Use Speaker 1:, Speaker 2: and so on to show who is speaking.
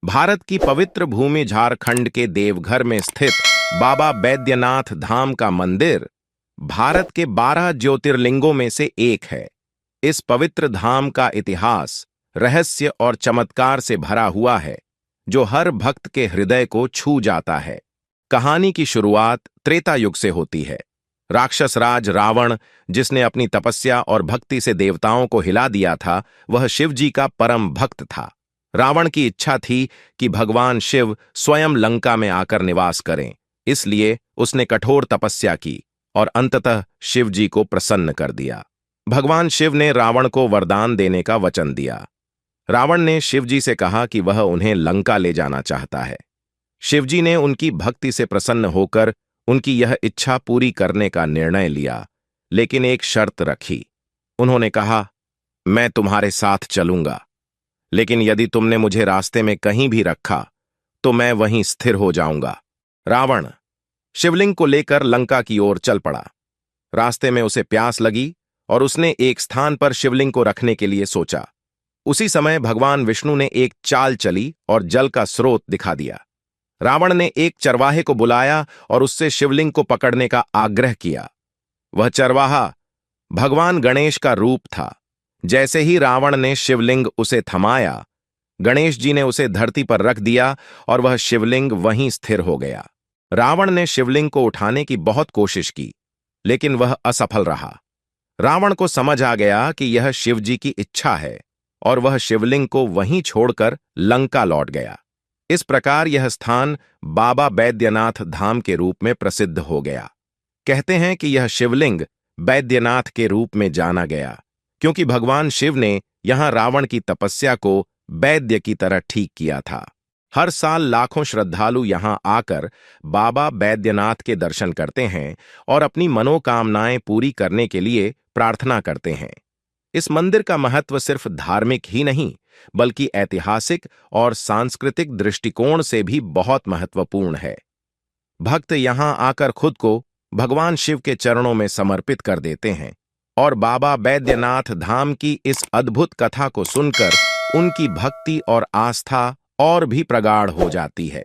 Speaker 1: भारत की पवित्र भूमि झारखंड के देवघर में स्थित बाबा बैद्यनाथ धाम का मंदिर भारत के 12 ज्योतिर्लिंगों में से एक है। इस पवित्र धाम का इतिहास रहस्य और चमत्कार से भरा हुआ है, जो हर भक्त के हृदय को छू जाता है। कहानी की शुरुआत त्रेता युग से होती है। राक्षस राज रावण, जिसने अपनी तपस्या और भक्ति से देवताओं को हिला दिया था, वह शिव जी का परम भक्त था। रावण की इच्छा थी कि भगवान शिव स्वयं लंका में आकर निवास करें, इसलिए उसने कठोर तपस्या की और अंततः शिव जी को प्रसन्न कर दिया। भगवान शिव ने रावण को वरदान देने का वचन दिया। रावण ने शिव जी से कहा कि वह उन्हें लंका ले जाना चाहता है। शिव जी ने उनकी भक्ति से प्रसन्न होकर उनकी यह इच्छा पूरी करने का निर्णय लिया, लेकिन एक शर्त रखी। उन्होंने कहा, मैं तुम्हारे साथ चलूंगा, लेकिन यदि तुमने मुझे रास्ते में कहीं भी रखा तो मैं वहीं स्थिर हो जाऊंगा। रावण शिवलिंग को लेकर लंका की ओर चल पड़ा। रास्ते में उसे प्यास लगी और उसने एक स्थान पर शिवलिंग को रखने के लिए सोचा। उसी समय भगवान विष्णु ने एक चाल चली और जल का स्रोत दिखा दिया। रावण ने एक चरवाहे को बुलाया और उससे शिवलिंग को पकड़ने का आग्रह किया। वह चरवाहा भगवान गणेश का रूप था। जैसे ही रावण ने शिवलिंग उसे थमाया, गणेश जी ने उसे धरती पर रख दिया और वह शिवलिंग वहीं स्थिर हो गया। रावण ने शिवलिंग को उठाने की बहुत कोशिश की, लेकिन वह असफल रहा। रावण को समझ आ गया कि यह शिव जी की इच्छा है और वह शिवलिंग को वहीं छोड़कर लंका लौट गया। इस प्रकार यह स्थान बाबा बैद्यनाथ धाम के रूप में प्रसिद्ध हो गया। कहते हैं कि यह शिवलिंग बैद्यनाथ के रूप में जाना गया क्योंकि भगवान शिव ने यहां रावण की तपस्या को वैद्य की तरह ठीक किया था। हर साल लाखों श्रद्धालु यहां आकर बाबा बैद्यनाथ के दर्शन करते हैं और अपनी मनोकामनाएं पूरी करने के लिए प्रार्थना करते हैं। इस मंदिर का महत्व सिर्फ धार्मिक ही नहीं, बल्कि ऐतिहासिक और सांस्कृतिक दृष्टिकोण से भी बहुत महत्वपूर्ण है। भक्त यहां आकर खुद को भगवान शिव के चरणों में समर्पित कर देते हैं और बाबा बैद्यनाथ धाम की इस अद्भुत कथा को सुनकर उनकी भक्ति और आस्था और भी प्रगाढ़ हो जाती है।